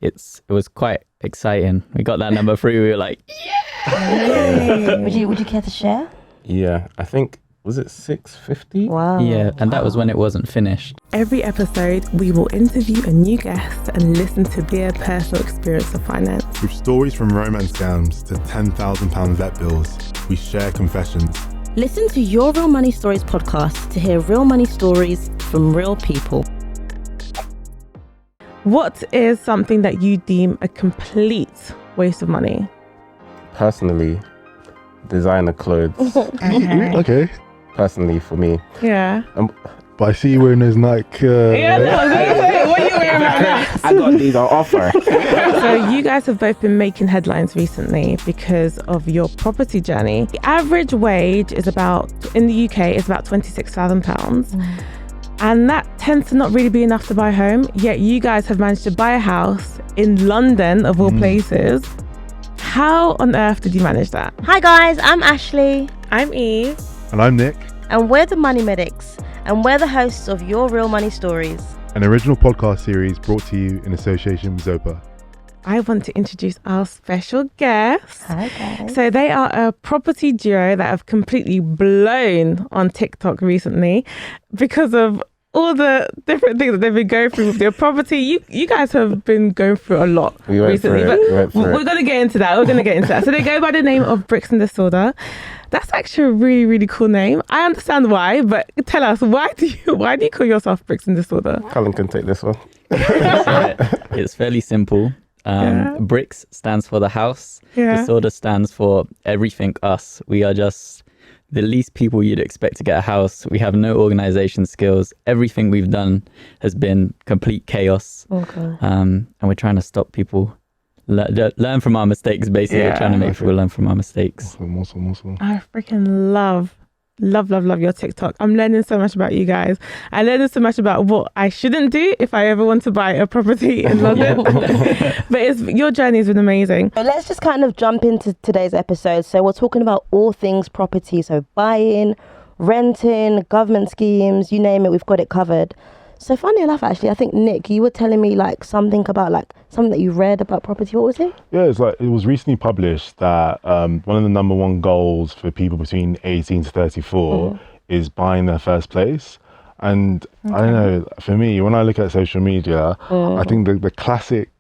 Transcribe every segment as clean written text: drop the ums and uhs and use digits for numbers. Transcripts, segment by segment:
it was quite exciting. We got that number 3. We were like, yeah. Would you care to share? Yeah, I think, was it 650? Wow. Yeah, and that was when it wasn't finished. Every episode, we will interview a new guest and listen to their personal experience of finance. With stories from romance scams to £10,000 vet bills, we share confessions. Listen to Your Real Money Stories podcast to hear real money stories from real people. What is something that you deem a complete waste of money? Personally, designer clothes. Okay. Personally, for me. Yeah. But I see you wearing those Nike... Yeah, no, I was going to say, what are you wearing right now? I got these on offer. So you guys have both been making headlines recently because of your property journey. The average wage is in the UK, is about £26,000. And that tends to not really be enough to buy a home. Yet you guys have managed to buy a house in London, of all places. How on earth did you manage that? Hi guys, I'm Ashley. I'm Eve. And I'm Nick, And we're the Money Medics. And we're the hosts of Your Real Money Stories. an original podcast series brought to you in association with Zopa. I want to introduce our special guests. Hi guys. So they are a property duo that have completely blown on TikTok recently because of all the different things that they've been going through with their property. You guys have been going through a lot We went recently, through it. but we're going to get into that. So they go by the name of Bricks and Disorder. That's actually a really, really cool name. I understand why, but tell us, why do you call yourself Bricks and Disorder? Colin can take this one. It's fairly simple. Bricks stands for the house. Yeah. Disorder stands for everything us. We are just the least people you'd expect to get a house. We have no organization skills. Everything we've done has been complete chaos. Okay. And we're trying to stop people learn from our mistakes, basically. Yeah. We're trying to make people learn from our mistakes. Awesome. I freaking love your TikTok. I'm learning so much about you guys. I learned so much about what I shouldn't do if I ever want to buy a property in London. But your journey has been amazing. So let's just kind of jump into today's episode. So we're talking about all things property. So buying, renting, government schemes, you name it, we've got it covered. So funny enough, actually, I think, Nick, you were telling me something about something that you read about property. What was it? Yeah, it was recently published that one of the number one goals for people between 18 to 34 is buying their first place. And I don't know, for me, when I look at social media, I think the classic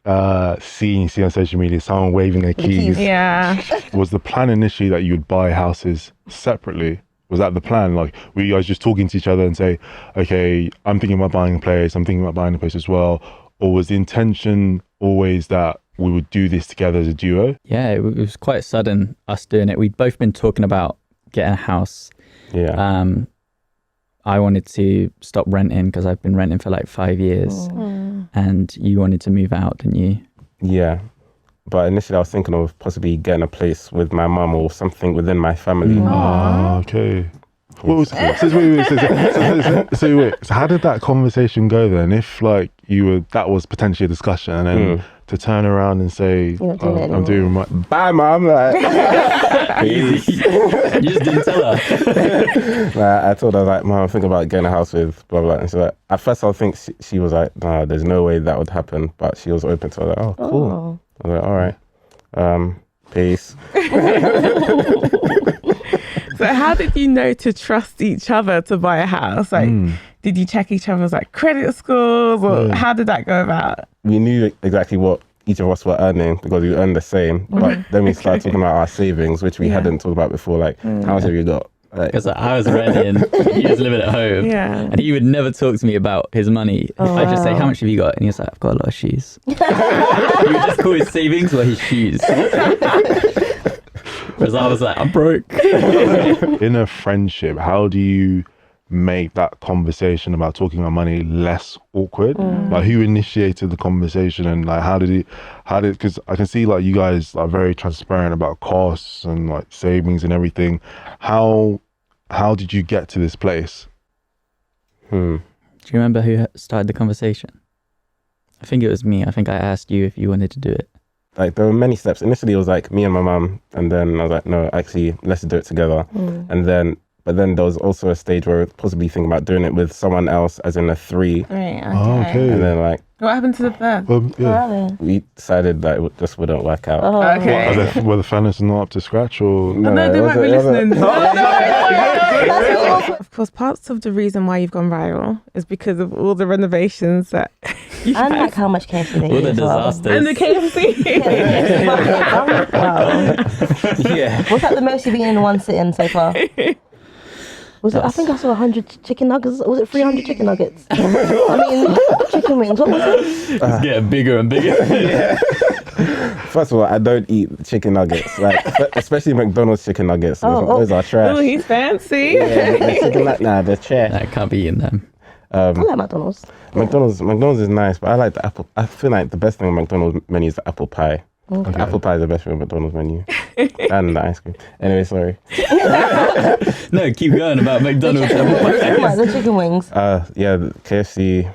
scene you see on social media, someone waving their keys, Yeah. was the plan initially that you would buy houses separately. Was that the plan? Like, were you guys just talking to each other and say, okay, I'm thinking about buying a place, I'm thinking about buying a place as well? Or was the intention always that we would do this together as a duo? Yeah, it was quite sudden, us doing it. We'd both been talking about getting a house. Yeah. I wanted to stop renting because I've been renting for 5 years. And you wanted to move out, didn't you? Yeah. But initially I was thinking of possibly getting a place with my mum or something within my family. Okay. So how did that conversation go then? If that was potentially a discussion, and then to turn around and say, You're not doing it I'm doing my... Bye, mum. Easy. You just didn't tell her. I told her, Mum, I'm thinking about getting a house with blah, blah. And she's like, at first I think she was like, nah, there's no way that would happen. But she was open to it. I was like, oh, cool. I was like, all right. Peace. So how did you know to trust each other to buy a house? Did you check each other's credit scores, or how did that go about? We knew exactly what each of us were earning because we earned the same. But then we started talking about our savings, which we hadn't talked about before. How much have you got? Because I was renting, he was living at home, and he would never talk to me about his money. I'd just say, how much have you got? And he was like, I've got a lot of shoes. He would just call his savings were his shoes. Whereas I was like, I'm broke. In a friendship, how do you make that conversation about talking about money less awkward? Who initiated the conversation, and because I can see you guys are very transparent about costs and savings and everything. How did you get to this place? Do you remember who started the conversation? I think it was me. I think I asked you if you wanted to do it. There were many steps. Initially it was me and my mum, and then I was like, no, actually let's do it together. But But then there was also a stage where we were possibly thinking about doing it with someone else, as in a 3. Right, Oh, okay. And then like What happened to the third? Yeah. we decided that it just wouldn't work out. Okay. Were the finalists not up to scratch or? No, they it might be wasn't- listening. Of course, parts of the reason why you've gone viral is because of all the renovations that you And guys like how much KFC they All eat the as well. disasters. and the KFC. Wow. Yeah. What's that the most you've eaten in one sitting so far? Was it? I think I saw 100 chicken nuggets. Was it 300 chicken nuggets? I mean, chicken wings. What was it? It's getting bigger and bigger. First of all, I don't eat chicken nuggets, like especially McDonald's chicken nuggets. Those are trash. Oh, he's fancy. Yeah, the chicken they're trash. I can't be eating them. I like McDonald's. McDonald's is nice, but I like the apple. I feel like the best thing on McDonald's menu is the apple pie. Okay. Apple pie is the best thing on McDonald's menu, and the ice cream. Anyway, sorry. No, keep going about McDonald's. Like the chicken wings. Yeah, the KFC.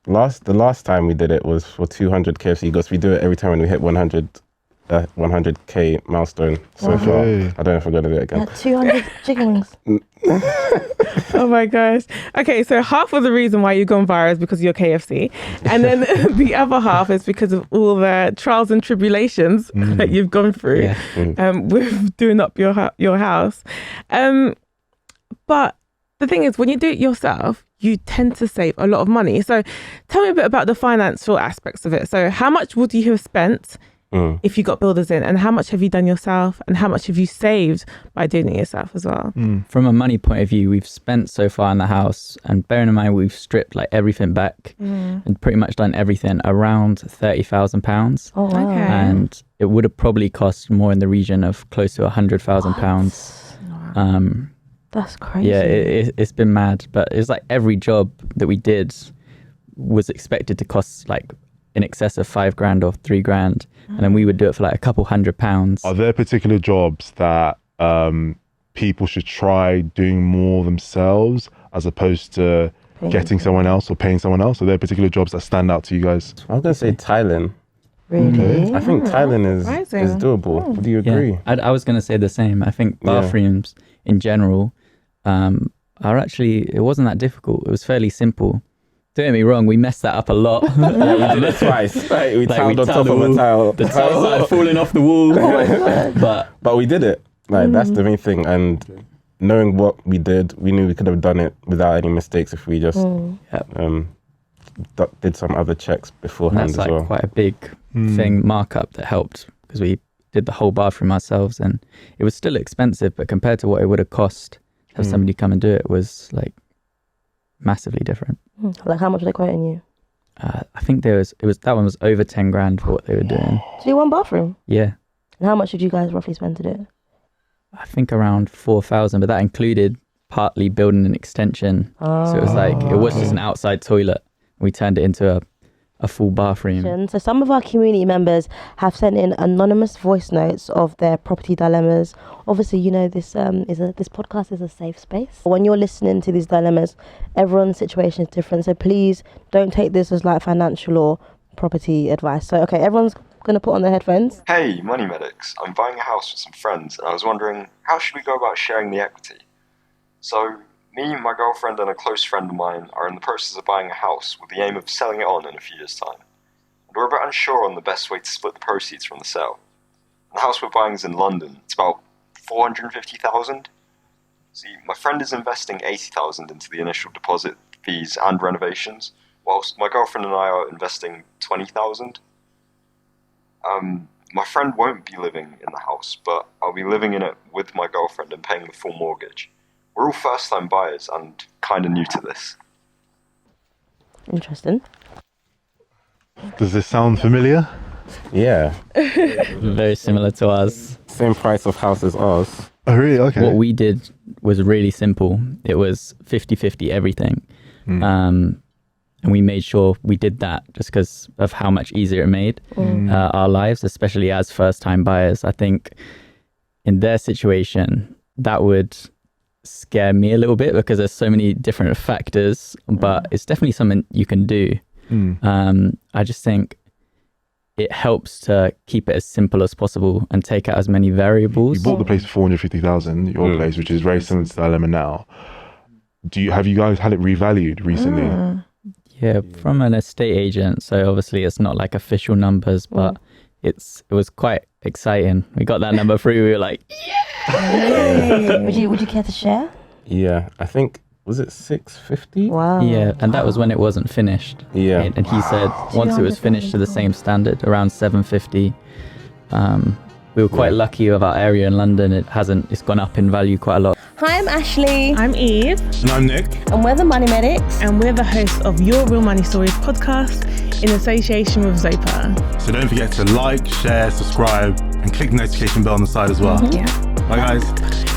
The last time we did it was for 200 KFC goals. We do it every time when we hit 100k milestone so far. Okay. I don't know if we're gonna do it again. 200 chicken wings. Oh my gosh. Okay, so half of the reason why you've gone viral is because of your KFC. And then the other half is because of all the trials and tribulations that you've gone through with doing up your house. But the thing is, when you do it yourself, you tend to save a lot of money. So tell me a bit about the financial aspects of it. So how much would you have spent if you got builders in, and how much have you done yourself, and how much have you saved by doing it yourself as well? From a money point of view, we've spent so far in the house, and bearing in mind we've stripped like everything back and pretty much done everything, around £30,000. Oh, wow. Okay. And it would have probably cost more in the region of close to £100,000. That's crazy. Yeah, it's been mad, but it's like every job that we did was expected to cost like in excess of £5,000 or £3,000, and then we would do it for like a couple £100. Are there particular jobs that people should try doing more themselves as opposed to getting someone else or paying someone else? Are there particular jobs that stand out to you guys? I was gonna say tiling. Really? I think tiling is Surprising. doable. Do you agree? Yeah, I was going to say the same. I think bathrooms in general are actually, it wasn't that difficult. It was fairly simple. Don't get me wrong, we messed that up a lot. We did it twice. Right? We tiled on top of a tile. The tile started falling off the wall. But we did it. Like that's the main thing. And knowing what we did, we knew we could have done it without any mistakes if we just did some other checks beforehand That's as like well. quite a big thing, markup that helped, because we did the whole bathroom ourselves, and it was still expensive, but compared to what it would have cost to have somebody come and do it was like massively different. Like how much are they quoting you? I think that one was over £10,000 for what they were doing. To do one bathroom? Yeah, And how much did you guys roughly spend to do it? I think around 4,000, but that included partly building an extension. So it was like, it was just an outside toilet. We turned it into a full bathroom. So some of our community members have sent in anonymous voice notes of their property dilemmas. Obviously, you know, this podcast is a safe space. When you're listening to these dilemmas, everyone's situation is different. So please don't take this as like financial or property advice. So, okay, everyone's going to put on their headphones. Hey, Money Medics. I'm buying a house with some friends, and I was wondering, how should we go about sharing the equity? So, me, my girlfriend, and a close friend of mine are in the process of buying a house with the aim of selling it on in a few years' time. And we're a bit unsure on the best way to split the proceeds from the sale. The house we're buying is in London. It's about $450,000. See, my friend is investing $80,000 into the initial deposit, fees, and renovations, whilst my girlfriend and I are investing $20,000. My friend won't be living in the house, but I'll be living in it with my girlfriend and paying the full mortgage. We're all first-time buyers and kind of new to this. Interesting. Does this sound familiar? Yeah. Very similar to us. Same price of house as ours. Oh, really? Okay. What we did was really simple. It was 50-50 everything. And we made sure we did that just because of how much easier it made our lives, especially as first-time buyers. I think in their situation, that would scare me a little bit because there's so many different factors, but it's definitely something you can do. I just think it helps to keep it as simple as possible and take out as many variables. You bought the place for 450,000, your place, which is very similar to Dilemma now. Have you guys had it revalued recently? Yeah, from an estate agent. So obviously it's not like official numbers, but it was quite exciting. We got that number through. We were like, yeah. Would you care to share? Yeah, I think, was it 650? Wow. yeah, and that was when it wasn't finished. Yeah. And he said once it was finished to the same standard, around 750. We were quite lucky with our area in London. It's gone up in value quite a lot. Hi, I'm Ashley. I'm Eve. And I'm Nick. And we're the Money Medics. And we're the hosts of Your Real Money Stories podcast in association with Zopa. So don't forget to like, share, subscribe, and click the notification bell on the side as well. Yeah. Bye, guys.